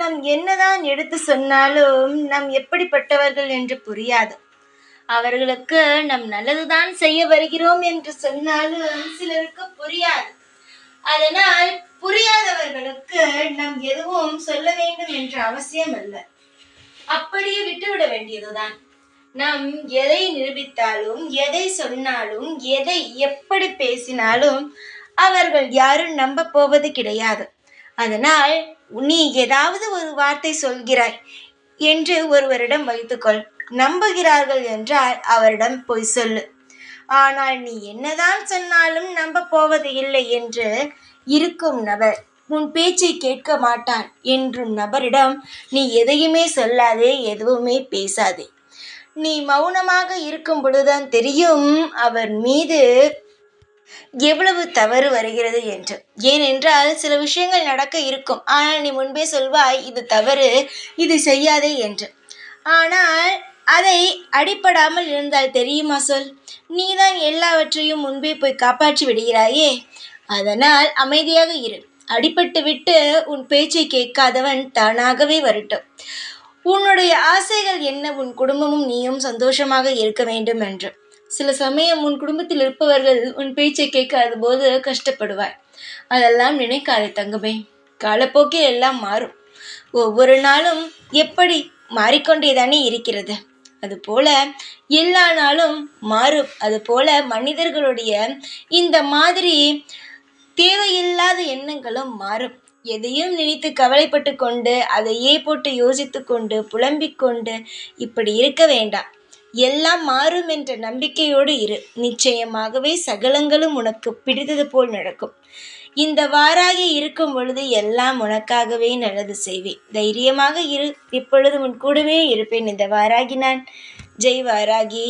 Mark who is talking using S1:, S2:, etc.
S1: நாம் என்னதான் எடுத்து சொன்னாலும் நாம் எப்படிப்பட்டவர்கள் என்று புரியாது. அவர்களுக்கு நம் நல்லதுதான் செய்ய வருகிறோம் என்று சொன்னாலும் சிலருக்கு புரியாது. அதனால் புரியாதவர்களுக்கு நாம் எதுவும் சொல்ல வேண்டும் என்ற அவசியம் அல்ல. அப்படியே விட்டுவிட வேண்டியதுதான். நாம் எதை நிரூபித்தாலும், எதை சொன்னாலும், எதை எப்படி பேசினாலும் அவர்கள் யாரும் நம்ப போவது கிடையாது. அதனால் நீ ஏதாவது ஒரு வார்த்தை சொல்கிறாய் என்று ஒருவரிடம் வைத்துக்கொள். நம்புகிறார்கள் என்றால் அவரிடம் போய் சொல்லு. ஆனால் நீ என்னதான் சொன்னாலும் நம்ப போவது இல்லை என்று இருக்கும் நபர், உன் பேச்சை கேட்க மாட்டான் என்றும் நபரிடம் நீ எதையுமே சொல்லாதே, எதுவுமே பேசாதே. நீ மௌனமாக இருக்கும் பொழுதுதான் தெரியும் அவர் மீது எவ்வளவு தவறு வருகிறது என்று. ஏனென்றால் சில விஷயங்கள் நடக்க இருக்கும், ஆனால் நீ முன்பே சொல்வாய் இது தவறு, இது செய்யாதே என்று. ஆனால் அதை அடிபடாமல் இருந்தால் தெரியுமா சொல்? நீதான் எல்லாவற்றையும் முன்பே போய் காப்பாற்றி விடுகிறாயே. அதனால் அமைதியாக இரு. அடிபட்டு விட்டு உன் பேச்சை கேட்காதவன் தானாகவே வரட்டும். உன்னுடைய ஆசைகள் என்ன? உன் குடும்பமும் நீயும் சந்தோஷமாக இருக்க வேண்டும் என்று. சில சமயம் உன் குடும்பத்தில் இருப்பவர்கள் உன் பேச்சை கேட்காத போது கஷ்டப்படுவாய். அதெல்லாம் நினைக்காதே தங்கமே. காலப்போக்கில் எல்லாம் மாறும். ஒவ்வொரு நாளும் எப்படி மாறிக்கொண்டேதானே இருக்கிறது, அதுபோல எல்லா நாளும் மாறும். அதுபோல மனிதர்களுடைய இந்த மாதிரி தேவையில்லாத எண்ணங்களும் மாறும். எதையும் நினைத்து கவலைப்பட்டு கொண்டு அதையே போட்டு யோசித்து கொண்டு புலம்பிக் கொண்டு இப்படி இருக்க வேண்டாம். எல்லாம் மாறும் என்ற நம்பிக்கையோடு இரு. நிச்சயமாகவே சகலங்களும் உனக்கு பிடித்தது போல் நடக்கும். இந்த வாராகி இருக்கும் பொழுது எல்லாம் உனக்காகவே நல்லது செய்வேன். தைரியமாக இரு. இப்பொழுது உன் கூடவே இருப்பேன் இந்த வாராகி நான். ஜெய் வாராகி.